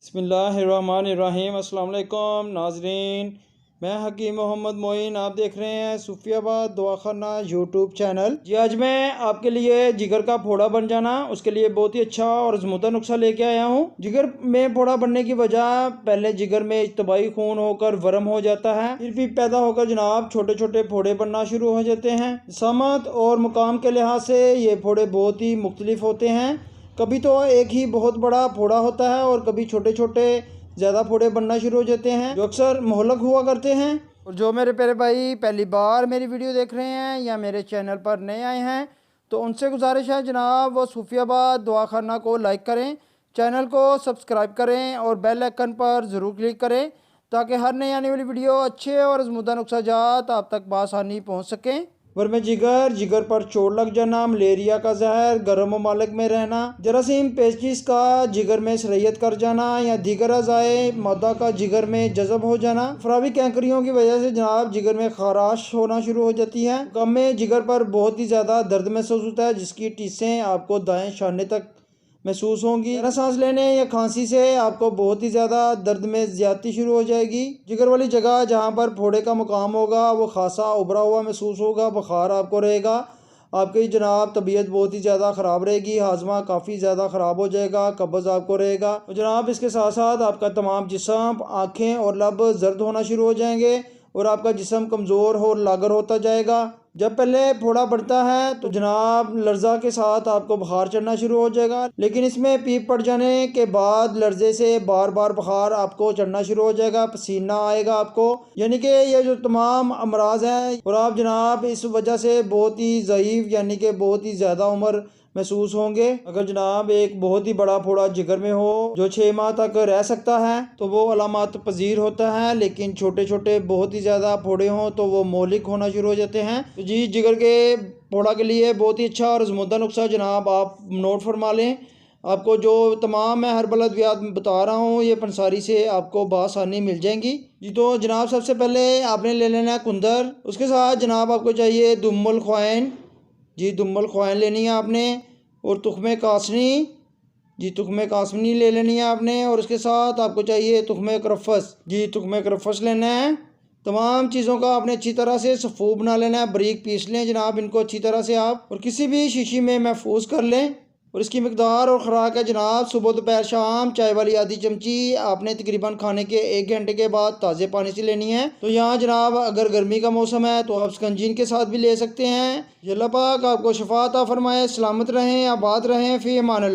बिस्मिल्लाहिर्रहमानिर्रहीम। अस्सलाम वालेकुम नाजरीन, मैं हकीम मोहम्मद मोइन। आप देख रहे हैं सूफियाबाद दवाखाना यूट्यूब चैनल। जी आज मैं आपके लिए जिगर का फोड़ा बन जाना उसके लिए बहुत ही अच्छा और अजमुदा नुस्खा लेके आया हूँ। जिगर में फोड़ा बनने की वजह, पहले जिगर में इज्तमाही खून होकर वर्म हो जाता है, फिर भी पैदा होकर जनाब छोटे छोटे फोड़े बनना शुरू हो जाते हैं। समत और मुकाम के लिहाज से ये फोड़े बहुत ही मुख्तलिफ होते हैं। कभी तो एक ही बहुत बड़ा फोड़ा होता है और कभी छोटे छोटे ज़्यादा फोड़े बनना शुरू हो जाते हैं जो अक्सर मोहलक हुआ करते हैं। और जो मेरे प्यारे भाई पहली बार मेरी वीडियो देख रहे हैं या मेरे चैनल पर नए आए हैं तो उनसे गुजारिश है जनाब वो सूफियाबाद दवाखाना को लाइक करें, चैनल को सब्सक्राइब करें और बेल आइकन पर ज़रूर क्लिक करें ताकि हर नई आने वाली वीडियो अच्छे और अज़मुदा नुस्खा जात आप तक बआसानी पहुँच सकें। वर्म जिगर, जिगर पर चोट लग जाना, मलेरिया का जहर, गर्म ममालिक में रहना, जरासीम पेचिश का जिगर में सरैयत कर जाना या दीगर अज़ाए मादा का जिगर में जज़ब हो जाना, फरावी कैंकरियों की वजह से जनाब जिगर में खराश होना शुरू हो जाती है। कम में जिगर पर बहुत ही ज़्यादा दर्द महसूस होता है जिसकी टीसें आपको दाएं शाने तक महसूस होंगी। सांस लेने या खांसी से आपको बहुत ही ज़्यादा दर्द में ज्यादती शुरू हो जाएगी। जिगर वाली जगह जहाँ पर फोड़े का मुकाम होगा वो खासा उभरा हुआ महसूस होगा, बुखार आपको रहेगा, आपकी जनाब तबीयत बहुत ही ज़्यादा ख़राब रहेगी, हाजमा काफ़ी ज़्यादा ख़राब हो जाएगा, कब्ज़ आपको रहेगा। तो जनाब इसके साथ साथ आपका तमाम जिस्म, आँखें और लब जर्द होना शुरू हो जाएंगे और आपका जिस्म कमज़ोर और लागर होता जाएगा। जब पहले फोड़ा बढ़ता है तो जनाब लर्जा के साथ आपको बुखार चढ़ना शुरू हो जाएगा, लेकिन इसमें पीप पड़ जाने के बाद लर्जे से बार बार बुखार आपको चढ़ना शुरू हो जाएगा, पसीना आएगा आपको, यानी कि ये जो तमाम अमराज हैं और आप जनाब इस वजह से बहुत ही ज़ईफ़ यानी कि बहुत ही ज़्यादा उम्र महसूस होंगे। अगर जनाब एक बहुत ही बड़ा फोड़ा जिगर में हो जो 6 माह तक रह सकता है तो वो अलामत पजीर होता है, लेकिन छोटे छोटे बहुत ही ज़्यादा फोड़े हों तो वो मौलिक होना शुरू हो जाते हैं। तो जी जिगर के फोड़ा के लिए बहुत ही अच्छा और अज़मुदा नुस्खा जनाब आप नोट फरमा लें। आपको जो तमाम मैं हर बलदियात बता रहा हूँ ये पंसारी से आपको बआसानी मिल जाएंगी। जी तो जनाब सबसे पहले आपने ले लेना है कुंदर, उसके साथ जनाब आपको चाहिए दुम्मुल ख्वाइन। जी दुम्मुल ख्वाइन लेनी है आपने, और तुख्मे कासनी, जी तुख्मे कासनी ले लेनी है आपने, और उसके साथ आपको चाहिए तुख्मे करफस। जी तुख्मे करफस लेना है। तमाम चीज़ों का आपने अच्छी तरह से सफ़ू बना लेना है, बारीक पीस लें जनाब इनको अच्छी तरह से आप, और किसी भी शीशी में महफूज कर लें। और इसकी मकदार और ख़ुराक है जनाब सुबह दोपहर शाम चाय वाली आधी चमची आपने तकरीबन खाने के 1 घंटे के बाद ताज़े पानी से लेनी है। तो यहाँ जनाब अगर गर्मी का मौसम है तो आप स्कंजीन के साथ भी ले सकते हैं। अल्लाह पाक आपको शफा अता फरमाए, सलामत रहें, आबाद रहें, फ़ी अमान अल्लाह।